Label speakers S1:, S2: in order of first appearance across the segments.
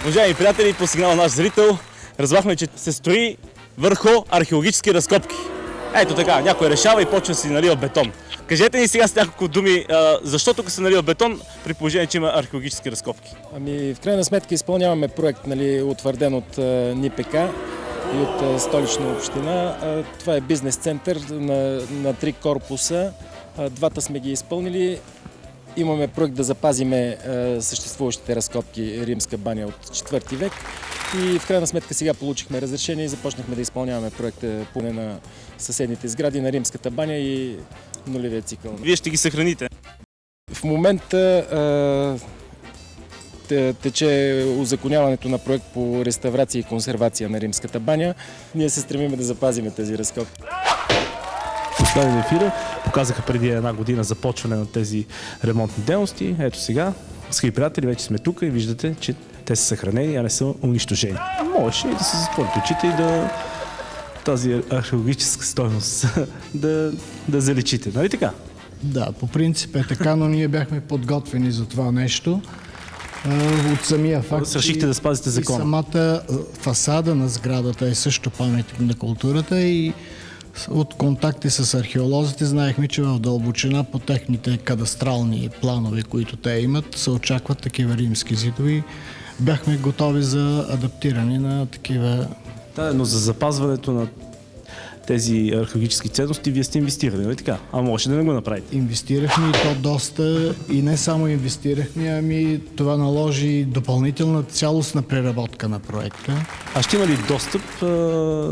S1: Уважаеми приятели, по сигнал на наш зрител, разбрахме, че се строи върху археологически разкопки. Ето така, някой решава и почва да си налива бетон. Кажете ни сега с няколко думи, защо тук се налива бетон, при положение, че има археологически разкопки?
S2: В крайна сметка изпълняваме проект, утвърден от НИПК и от Столична община. Това е бизнес център на 3 корпуса. Двата сме ги изпълнили. Имаме проект да запазиме съществуващите разкопки Римска баня от 4 век. И в крайна сметка сега получихме разрешение и започнахме да изпълняваме проекта поне на съседните сгради на Римската баня и нулевия цикъл.
S1: Вие ще ги съхраните?
S2: В момента тече узаконяването на проект по реставрация и консервация на Римската баня. Ние се стремим да запазим тези разкопки.
S3: Последен ефира показаха преди една година започване на тези ремонтни дейности. Ето сега, скъпи приятели, вече сме тук и виждате, че те са съхранени, а не са унищожени. Можеше и да се затворите очите и да тази археологическа стойност да заличите. Нали така?
S4: Да, по принцип е така, но ние бяхме подготвени за това нещо. От самия факт,
S3: решихте да спазите закона.
S4: И самата фасада на сградата е също паметник на културата и от контакти с археолозите знаехме, че в дълбочина по техните кадастрални планове, които те имат, се очакват такива римски зидове. Бяхме готови за адаптиране на такива.
S3: Да, но за запазването на тези археологически ценности вие сте инвестирали, нали така? А може да не го направите?
S4: Инвестирахме и то доста, и не само инвестирахме, ами това наложи допълнителна цялостна преработка на проекта.
S3: А ще има ли достъп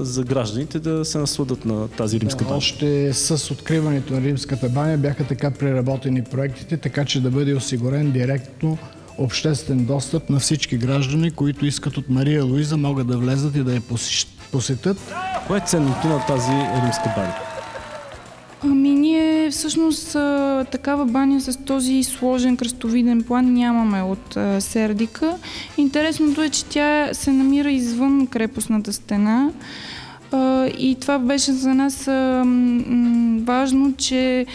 S3: за гражданите да се насладат на тази римска баня?
S4: Още с откриването на Римската баня бяха така преработени проектите, така че да бъде осигурен директно обществен достъп на всички граждани, които искат от Мария Луиза, могат да влезат и да я посетят.
S3: Кое е ценното на тази римска баня?
S5: Ние всъщност такава баня с този сложен кръстовиден план нямаме от Сердика. Интересното е, че тя се намира извън крепостната стена. И това беше за нас важно, че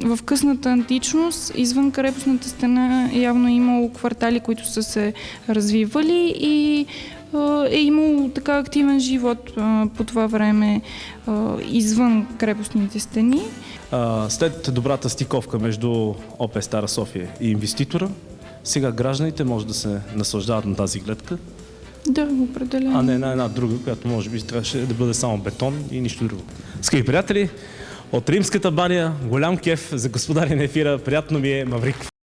S5: в късната античност извън крепостната стена явно е имало квартали, които са се развивали и е имало така активен живот по това време извън крепостните стени.
S3: След добрата стиковка между ОП Стара София и инвеститора, сега гражданите може да се наслаждават на тази гледка.
S5: Да, определено.
S3: А не на една друга, която може би трябваше да бъде само бетон и нищо друго. Скъпи приятели, от Римската баня голям кеф за господаря на ефира. Приятно ми е, Маврик.